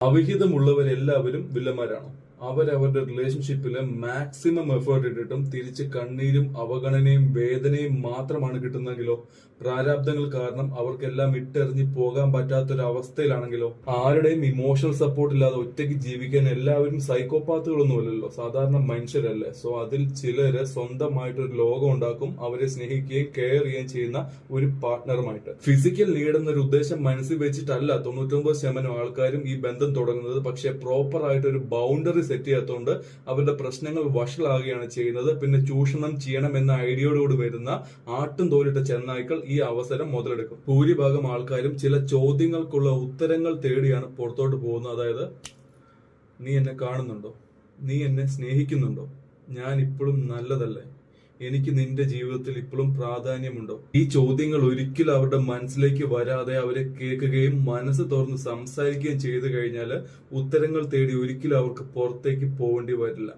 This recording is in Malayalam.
അവിഹിതമുള്ളവരെല്ലാവരും വില്ലന്മാരാണോ? അവരവരുടെ റിലേഷൻഷിപ്പില് മാക്സിമം എഫേർട്ട് ഇട്ടിട്ടും തിരിച്ച് കണ്ണീരും അവഗണനയും വേദനയും മാത്രമാണ് കിട്ടുന്നെങ്കിലോ? പ്രാരാബ്ദങ്ങൾ കാരണം അവർക്കെല്ലാം ഇട്ടെറിഞ്ഞ് പോകാൻ പറ്റാത്തൊരു അവസ്ഥയിലാണെങ്കിലോ? ആരുടെയും ഇമോഷണൽ സപ്പോർട്ട് ഇല്ലാതെ ഒറ്റയ്ക്ക് ജീവിക്കാൻ എല്ലാവരും സൈക്കോപാത്തുകളൊന്നുമല്ലല്ലോ, സാധാരണ മനുഷ്യരല്ലേ. സോ അതിൽ ചിലര് സ്വന്തമായിട്ടൊരു ലോകം ഉണ്ടാക്കും, അവരെ സ്നേഹിക്കുകയും കെയർ ചെയ്യുകയും ചെയ്യുന്ന ഒരു പാർട്ട്ണറുമായിട്ട്. ഫിസിക്കൽ നീഡ് എന്നൊരു ഉദ്ദേശം മനസ്സിൽ വെച്ചിട്ടല്ല 99% ആൾക്കാരും ഈ ബന്ധം തുടങ്ങുന്നത്. പക്ഷെ പ്രോപ്പർ ആയിട്ട് ഒരു ബൗണ്ടറി സെറ്റ് ചെയ്യാത്തതുകൊണ്ട് അവരുടെ പ്രശ്നങ്ങൾ വഷളാകുകയാണ് ചെയ്യുന്നത്. പിന്നെ ചൂഷണം ചെയ്യണം എന്ന ഐഡിയയോടുകൂടി വരുന്ന ആട്ടും തോലിട്ട ചെന്നായ്ക്കൾ ഈ അവസരം മുതലെടുക്കും. ഭൂരിഭാഗം ആൾക്കാരും ചില ചോദ്യങ്ങൾക്കുള്ള ഉത്തരങ്ങൾ തേടിയാണ് പുറത്തോട്ട് പോകുന്നത്. അതായത്, നീ എന്നെ കാണുന്നുണ്ടോ? നീ എന്നെ സ്നേഹിക്കുന്നുണ്ടോ? ഞാൻ ഇപ്പോഴും നല്ലതല്ലേ? എനിക്ക് നിന്റെ ജീവിതത്തിൽ ഇപ്പോഴും പ്രാധാന്യമുണ്ടോ? ഈ ചോദ്യങ്ങൾ ഒരിക്കലും അവരുടെ മനസ്സിലേക്ക് വരാതെ അവരെ കേൾക്കുകയും മനസ്സ് തുറന്ന് സംസാരിക്കുകയും ചെയ്തു കഴിഞ്ഞാൽ ഉത്തരങ്ങൾ തേടി ഒരിക്കലും അവർക്ക് പുറത്തേക്ക് പോകേണ്ടി വരില്ല.